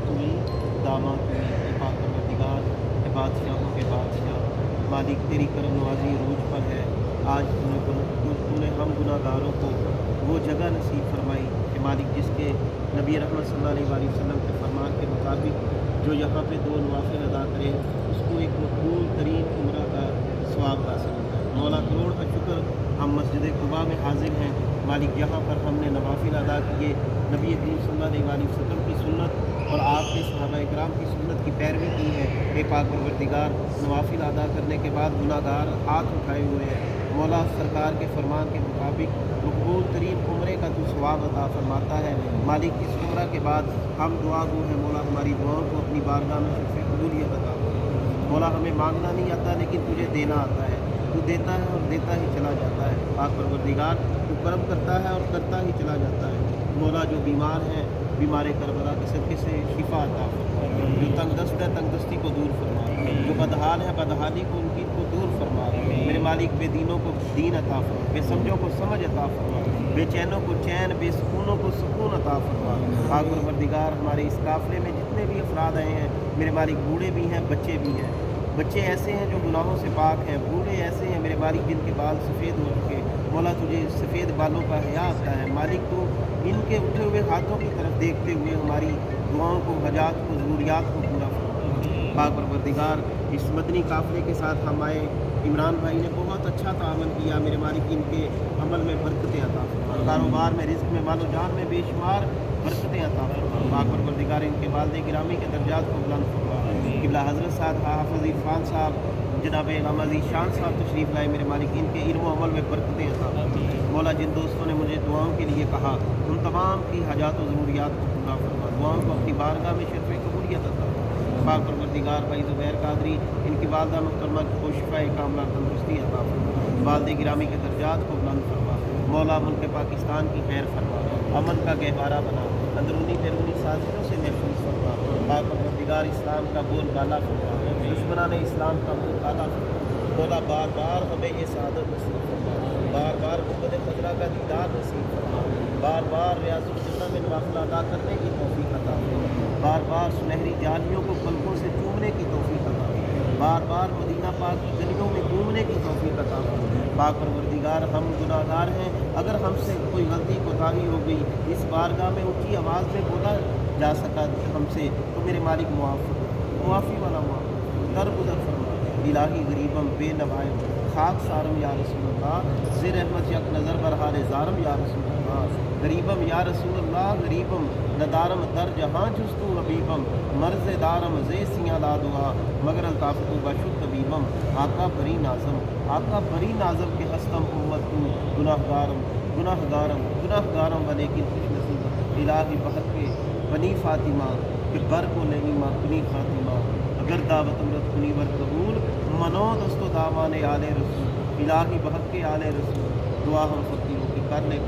तुम्ही दामा तुम्ही ए पाक परवरदिगार ए बादशाहों के बादशाह मालिक तेरी करम नवाजी रूज पर है। आज तूने हम गुनाहगारों को वो जगह नसीब फरमाई कि मालिक जिसके नबी रहमत सल्लल्लाहु अलैहि वसल्लम के फरमान के मुताबिक जो यहाँ पे दो नवाफिल अदा करे उसको एक मकबूल तरीन उम्रा का सवाब हासिल होता है। मौला करोड़ का शुक्र हम मस्जिद कुबा में हाजिर हैं मालिक, यहाँ पर हमने नवाफिल अदा किए, नबी करीम सल्लल्लाहु अलैहि वसल्लम की सुन्नत और आपके सहाबा इकराम की सुन्नत की पैरवी की है। ए पाक परवरदिगार नवाफिल अदा करने के बाद गुनाहगार हाथ उठाए हुए हैं, मौला सरकार के फरमान के मुताबिक मकबूल तरीन उम्रे का तू सवाब अता फरमाता है मालिक। इस उम्रा के बाद हम दुआ गो हैं मौला, हमारी दुआओं को अपनी बारगाह में शफ़े कबूलियत अता फरमा। मौला हमें मांगना नहीं आता लेकिन तुझे देना आता है, तू देता है और देता ही चला जाता है। पाक परवरदिगार तू करम करता है और करता ही चला जाता है। मौला जो बीमार हैं बीमार करबला के सदक़े से शिफा अता फरमा, जो तंगदस्त है तंगदस्ती को दूर फरमा, जो बदहाल है बदहाली को उनकी को दूर फरमा। मेरे मालिक बेदीनों को दीन अता फरमा, बेसमझों को समझ अता फरमा, बेचैनों को चैन बेसुकूनों को सुकून अता फरमा। पाक परवरदिगार हमारे इस काफ़िले में जितने भी अफराद आए हैं मेरे मालिक बूढ़े भी हैं बच्चे भी हैं। बच्चे ऐसे हैं जो गुनाहों से पाक हैं, बूढ़े ऐसे हैं मेरे मालिक जिनके बाल सफ़ेद हो चुके। मौला तुझे सफ़ेद बालों का हया आता है मालिक, तो इनके उठे हुए हाथों की तरफ देखते हुए हमारी दुआओं को हजात को ज़रूरियात को पूरा फरमा। पाक परवरदिगार इस मदनी काफ़िले के साथ हम आए, इमरान भाई ने बहुत अच्छा तामन किया मेरे मालिक, इनके अमल में बरकतें अता फरमा, कारोबार में रिज़्क़ में मालो जान में बेशुमार बरकतें अता फरमा। पाक परवरदिगार इनके वालिद गिरामी के दर्जात को बुलंद फरमा। क़िबला हज़रत साहब हाफ़िज़ इरफ़ान साहब जनाब अमज़ी शान साहब तशरीफ़ लाए मेरे मालिक, इनके इल्म व अमल में बरकतें अता फरमा। मौला जिन दोस्तों ने मुझे दुआओं के लिए कहा उन तमाम की हजात व ज़रूरियात को पूरा फरमा, दुआओं को अपनी बारगाह में शर्फ़ कबूलियत अता फरमा। पाक परवरदिगार भाई ज़ुबैर कादरी इनकी वालदा मुहतरमा को शिफ़ाए कामला तंदुरुस्ती अता फरमा, वालिद गिरामी के दर्जात को बुलंद फरमा। मौला मुल्क पाकिस्तान की खैर फरमा, अमन का गहवारा बना, अंदरूनी बैरूनी साजिशों से महफूज फरमा। पाक परवरदिगार इस्लाम का बोल बाला फरमा, दुश्मनान इस्लाम का मुँह काला फरमा। मौला बार बार हमें ये सादत नसीब फरमा, बार बार गुंबद खजरा का दीदार नसीब फरमा, बार बार रियाज़ुल जन्नह में नवाफ़िल अदा करने की तौफ़ीक़ अता फरमा, बार बार सुनहरी जालियों को पलकों से चूमने की तौफ़ीक़ अता फरमा, बार बार मदीना पाक की गलियों में घूमने की तौफ़ीक़ अता फरमा। पाक परवरदिगार हम गुनाहगार हैं, अगर हमसे कोई गलती कोताही हो गई इस बारगाह में ऊँची आवाज़ में बोला जा सका हमसे तो मेरे मालिक मुआफ़ी वाला मुआफ़ दरगुजर फरमा। इलाही गरीबम बेनवाए खाक सारम या रसूलल्लाह, ज़िर रहमत यक नज़र बरहार ज़ारम या रसूलल्लाह, गरीबम या रसूलल्लाह गरीबम नदारम दर जहाँ जुस्तू रबीबम, मर्ज़ दारम ज़े सियाँ ला दुआ मगर अल्ताफ़तु बशुद तबीबम। आका बरी नाज़म आका बरी नाज़म के हस्तम उम्मत तू गुनाहगारम गुनाहगारम गुनाहगारम व लेकिन खुश नसीब। इलाही बहक के बनी फ़ातिमा के बर को नहीं माँ कुनी फ़ातिमा, अगर दावत मरत कुनी वर कबूल मनो दस्तो दामाने आले रसूल। इलाही बहक के आले रसूल दुआ हम फ़कीरों की कर ले